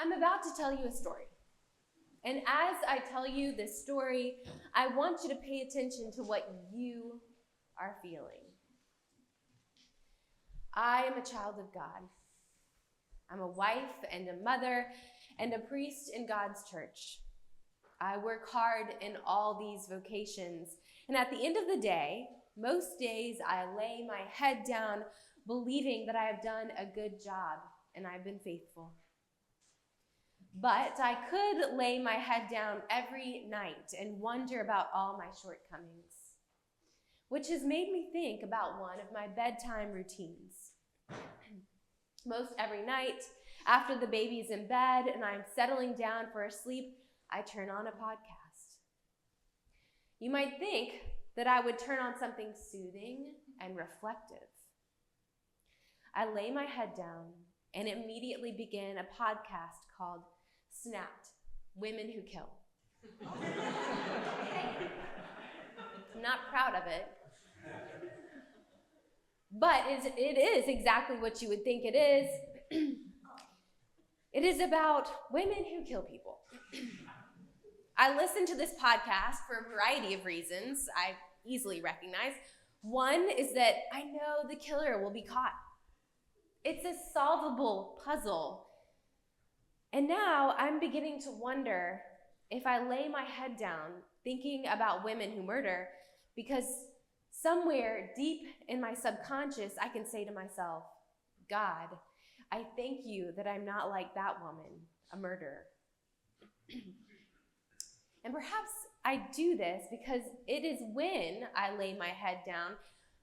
I'm about to tell you a story. And as I tell you this story, I want you to pay attention to what you are feeling. I am a child of God. I'm a wife and a mother and a priest in God's church. I work hard in all these vocations. And at the end of the day, most days I lay my head down believing that I have done a good job and I've been faithful. But I could lay my head down every night and wonder about all my shortcomings, which has made me think about one of my bedtime routines. Most every night, after the baby's in bed and I'm settling down for a sleep, I turn on a podcast. You might think that I would turn on something soothing and reflective. I lay my head down and immediately begin a podcast called Snapped, Women Who Kill. I'm not proud of it, but it is exactly what you would think it is. It is about women who kill people. I listen to this podcast for a variety of reasons I easily recognize. One is that I know the killer will be caught. It's a solvable puzzle. And now I'm beginning to wonder if I lay my head down thinking about women who murder, because somewhere deep in my subconscious, I can say to myself, God, I thank you that I'm not like that woman, a murderer. And perhaps I do this because it is when I lay my head down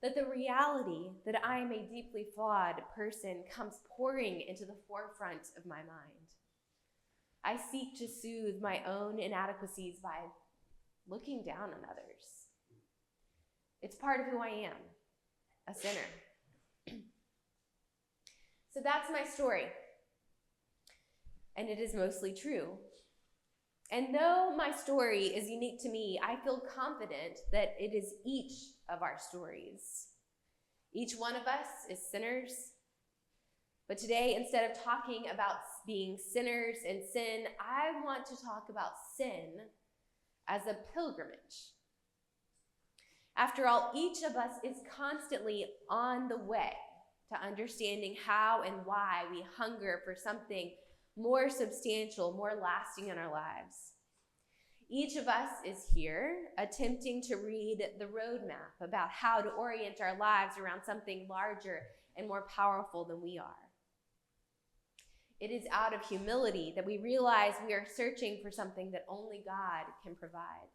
that the reality that I am a deeply flawed person comes pouring into the forefront of my mind. I seek to soothe my own inadequacies by looking down on others. It's part of who I am, a sinner. So that's my story. And it is mostly true. And though my story is unique to me, I feel confident that it is each of our stories. Each one of us is sinners. But today, instead of talking about being sinners and sin, I want to talk about sin as a pilgrimage. After all, each of us is constantly on the way to understanding how and why we hunger for something more substantial, more lasting in our lives. Each of us is here attempting to read the roadmap about how to orient our lives around something larger and more powerful than we are. It is out of humility that we realize we are searching for something that only God can provide.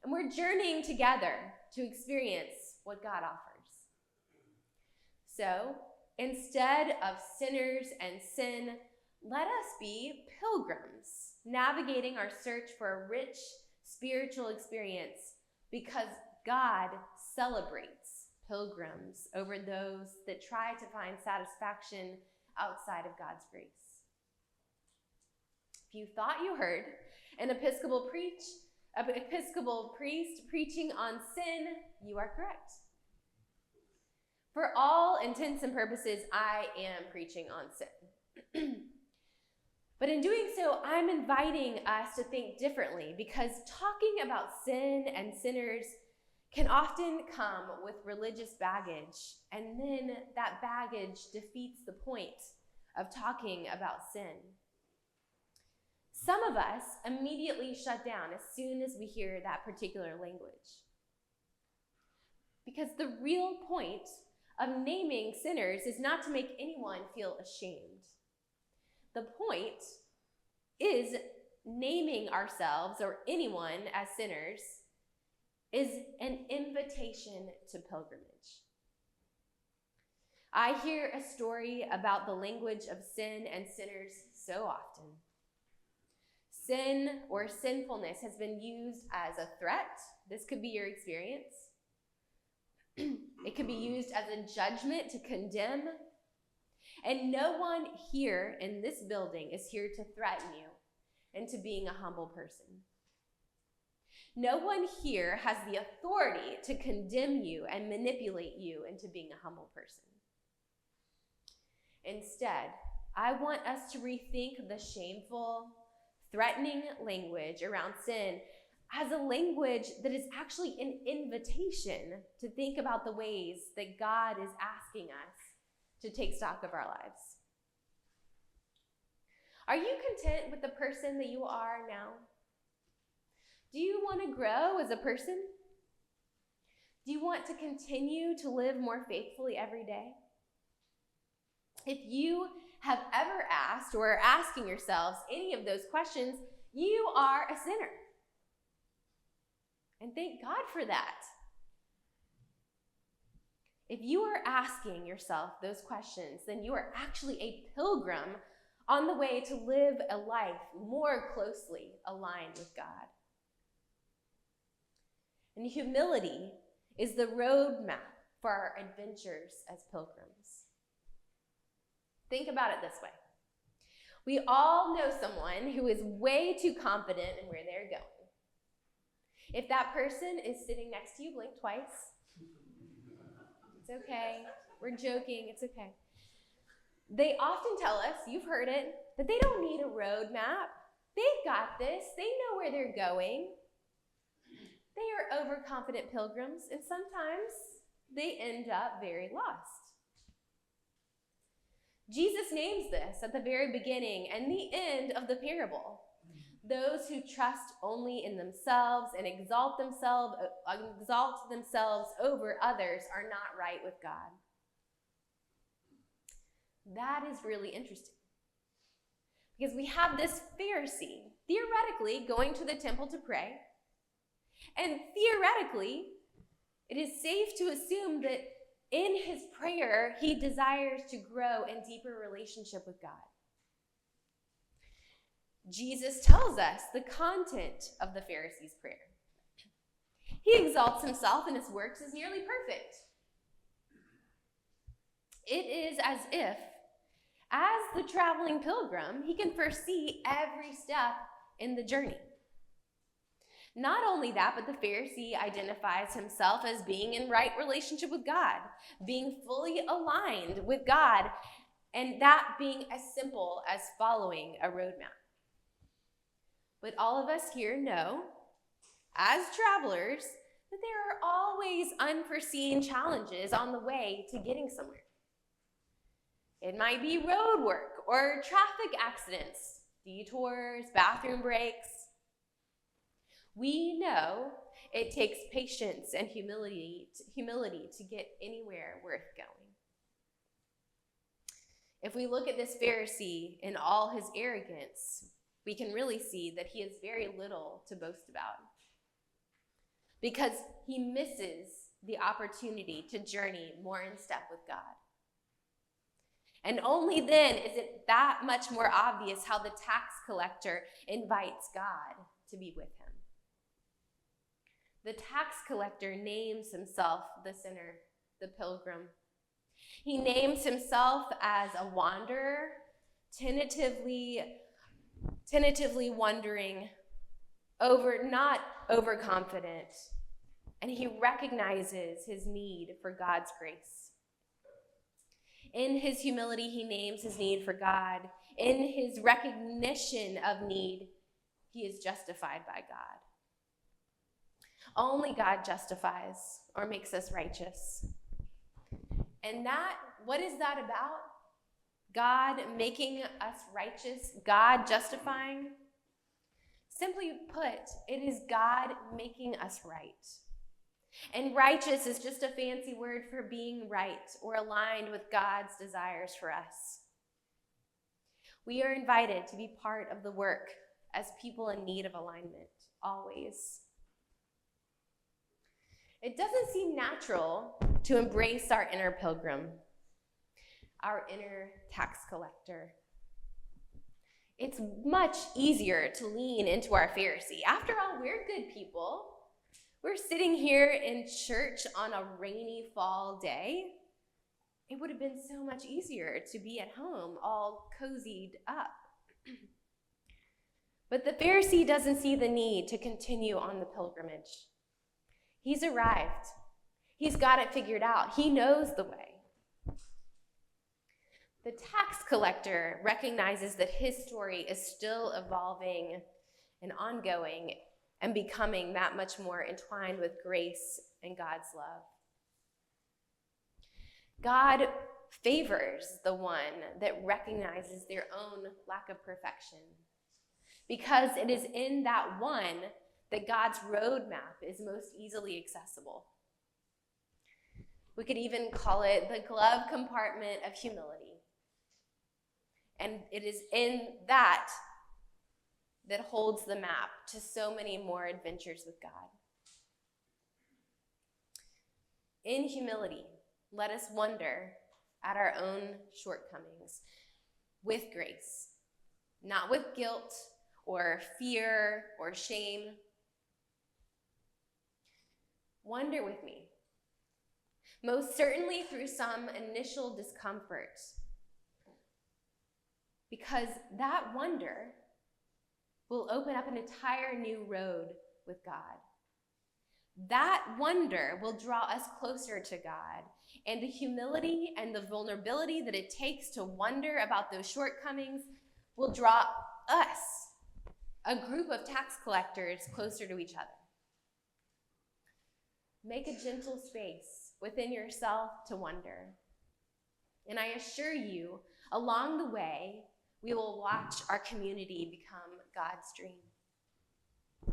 And we're journeying together to experience what God offers. So, instead of sinners and sin, let us be pilgrims, navigating our search for a rich spiritual experience, because God celebrates pilgrims over those that try to find satisfaction outside of God's grace. If you thought you heard an Episcopal priest preaching on sin, you are correct. For all intents and purposes, I am preaching on sin. But in doing so, I'm inviting us to think differently, because talking about sin and sinners can often come with religious baggage, and then that baggage defeats the point of talking about sin. Some of us immediately shut down as soon as we hear that particular language, because the real point of naming sinners is not to make anyone feel ashamed. The point is naming ourselves or anyone as sinners is an invitation to pilgrimage. I hear a story about the language of sin and sinners so often. Sin or sinfulness has been used as a threat. This could be your experience. It could be used as a judgment to condemn. And no one here in this building is here to threaten you into being a humble person. No one here has the authority to condemn you and manipulate you into being a humble person. Instead, I want us to rethink the shameful, threatening language around sin as a language that is actually an invitation to think about the ways that God is asking us to take stock of our lives. Are you content with the person that you are now? Do you want to grow as a person? Do you want to continue to live more faithfully every day? If you have ever asked or are asking yourselves any of those questions, you are a sinner. And thank God for that. If you are asking yourself those questions, then you are actually a pilgrim on the way to live a life more closely aligned with God. And humility is the roadmap for our adventures as pilgrims. Think about it this way. We all know someone who is way too confident in where they're going. If that person is sitting next to you, blink twice. It's okay. We're joking. It's okay. They often tell us, you've heard it, that they don't need a roadmap. They've got this. They know where they're going. They are overconfident pilgrims, and sometimes they end up very lost. Jesus names this at the very beginning and the end of the parable. Those who trust only in themselves and exalt themselves over others are not right with God. That is really interesting. Because we have this Pharisee, theoretically, going to the temple to pray. And theoretically, it is safe to assume that in his prayer, he desires to grow in deeper relationship with God. Jesus tells us the content of the Pharisee's prayer. He exalts himself and his works as nearly perfect. It is as if, as the traveling pilgrim, he can foresee every step in the journey. Not only that, but the Pharisee identifies himself as being in right relationship with God, being fully aligned with God, and that being as simple as following a roadmap. But all of us here know, as travelers, that there are always unforeseen challenges on the way to getting somewhere. It might be road work or traffic accidents, detours, bathroom breaks. We know it takes patience and humility to get anywhere worth going. If we look at this Pharisee in all his arrogance, we can really see that he has very little to boast about, because he misses the opportunity to journey more in step with God. And only then is it that much more obvious how the tax collector invites God to be with him. The tax collector names himself the sinner, the pilgrim. He names himself as a wanderer, tentatively wondering, not overconfident, and he recognizes his need for God's grace. In his humility, he names his need for God. In his recognition of need, he is justified by God. Only God justifies or makes us righteous. And what is that about? God making us righteous, God justifying? Simply put, it is God making us right. And righteous is just a fancy word for being right or aligned with God's desires for us. We are invited to be part of the work as people in need of alignment, always. It doesn't seem natural to embrace our inner pilgrim, our inner tax collector. It's much easier to lean into our Pharisee. After all, we're good people. We're sitting here in church on a rainy fall day. It would have been so much easier to be at home, all cozied up. But the Pharisee doesn't see the need to continue on the pilgrimage. He's arrived. He's got it figured out. He knows the way. The tax collector recognizes that his story is still evolving and ongoing and becoming that much more entwined with grace and God's love. God favors the one that recognizes their own lack of perfection, because it is in that one that God's roadmap is most easily accessible. We could even call it the glove compartment of humility. And it is in that that holds the map to so many more adventures with God. In humility, let us wonder at our own shortcomings with grace, not with guilt or fear or shame. Wonder with me, most certainly through some initial discomfort, because that wonder will open up an entire new road with God. That wonder will draw us closer to God, and the humility and the vulnerability that it takes to wonder about those shortcomings will draw us, a group of tax collectors, closer to each other. Make a gentle space within yourself to wonder. And I assure you, along the way, we will watch our community become God's dream.